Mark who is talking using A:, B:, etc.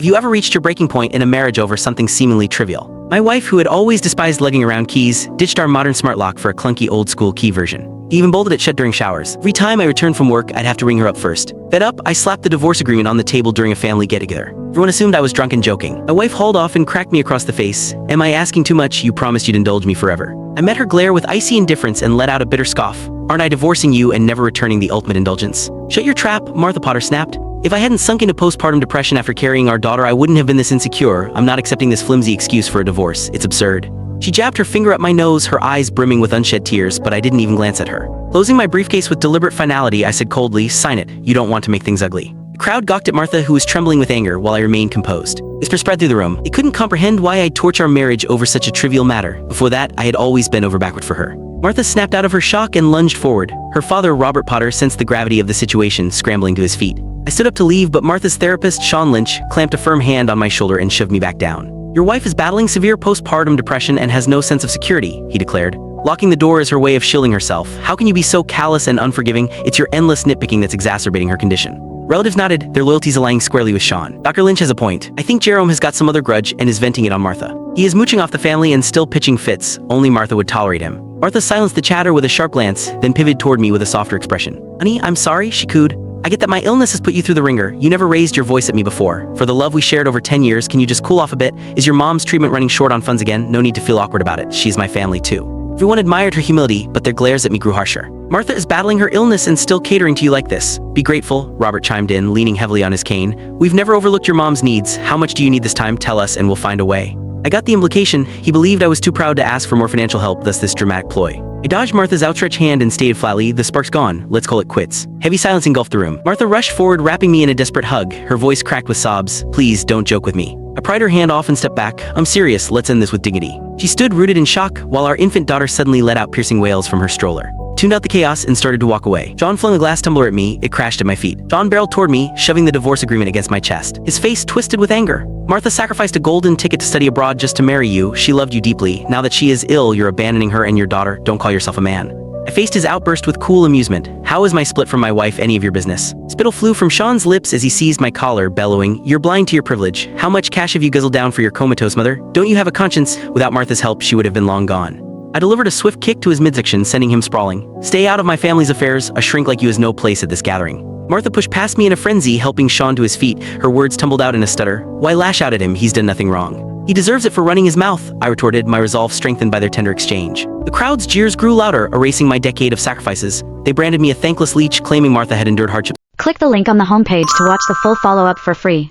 A: Have you ever reached your breaking point in a marriage over something seemingly trivial? My wife, who had always despised lugging around keys, ditched our modern smart lock for a clunky old-school key version. He even bolted it shut during showers. Every time I returned from work, I'd have to ring her up first. Fed up, I slapped the divorce agreement on the table during a family get-together. Everyone assumed I was drunk and joking. My wife hauled off and cracked me across the face. "Am I asking too much? You promised you'd indulge me forever." I met her glare with icy indifference and let out a bitter scoff. "Aren't I divorcing you and never returning the ultimate indulgence?" "Shut your trap," Martha Potter snapped. "If I hadn't sunk into postpartum depression after carrying our daughter, I wouldn't have been this insecure. I'm not accepting this flimsy excuse for a divorce. It's absurd." She jabbed her finger at my nose, her eyes brimming with unshed tears, but I didn't even glance at her. Closing my briefcase with deliberate finality, I said coldly, "Sign it. You don't want to make things ugly." The crowd gawked at Martha, who was trembling with anger, while I remained composed. Whisper spread through the room. They couldn't comprehend why I'd torch our marriage over such a trivial matter. Before that, I had always bent over backward for her. Martha snapped out of her shock and lunged forward. Her father, Robert Potter, sensed the gravity of the situation, scrambling to his feet. I stood up to leave, but Martha's therapist, Sean Lynch, clamped a firm hand on my shoulder and shoved me back down. "Your wife is battling severe postpartum depression and has no sense of security," he declared. "Locking the door is her way of shielding herself. How can you be so callous and unforgiving? It's your endless nitpicking that's exacerbating her condition." Relatives nodded, their loyalties aligning squarely with Sean. "Dr. Lynch has a point. I think Jerome has got some other grudge and is venting it on Martha. He is mooching off the family and still pitching fits. Only Martha would tolerate him." Martha silenced the chatter with a sharp glance, then pivoted toward me with a softer expression. "Honey, I'm sorry," she cooed. "I get that my illness has put you through the ringer. You never raised your voice at me before. For the love we shared over 10 years, can you just cool off a bit? Is your mom's treatment running short on funds again? No need to feel awkward about it. She's my family too." Everyone admired her humility, but their glares at me grew harsher. "Martha is battling her illness and still catering to you like this. Be grateful," Robert chimed in, leaning heavily on his cane. "We've never overlooked your mom's needs. How much do you need this time? Tell us and we'll find a way." I got the implication. He believed I was too proud to ask for more financial help, thus this dramatic ploy. I dodged Martha's outstretched hand and stated flatly, "The spark's gone. Let's call it quits." Heavy silence engulfed the room. Martha rushed forward, wrapping me in a desperate hug, her voice cracked with sobs. "Please, don't joke with me." I pried her hand off and stepped back. "I'm serious. Let's end this with dignity." She stood rooted in shock, while our infant daughter suddenly let out piercing wails from her stroller. Tuned out the chaos and started to walk away. John flung a glass tumbler at me. It crashed at my feet. John barreled toward me, shoving the divorce agreement against my chest. His face twisted with anger. "Martha sacrificed a golden ticket to study abroad just to marry you. She loved you deeply. Now that she is ill, you're abandoning her and your daughter. Don't call yourself a man." I faced his outburst with cool amusement. "How is my split from my wife any of your business?" Spittle flew from Sean's lips as he seized my collar, bellowing, "You're blind to your privilege. How much cash have you guzzled down for your comatose mother? Don't you have a conscience? Without Martha's help, she would have been long gone." I delivered a swift kick to his midsection, sending him sprawling. "Stay out of my family's affairs. A shrink like you has no place at this gathering." Martha pushed past me in a frenzy, helping Sean to his feet. Her words tumbled out in a stutter. "Why lash out at him? He's done nothing wrong." "He deserves it for running his mouth," I retorted, my resolve strengthened by their tender exchange. The crowd's jeers grew louder, erasing my decade of sacrifices. They branded me a thankless leech, claiming Martha had endured hardship.
B: Click the link on the homepage to watch the full follow-up for free.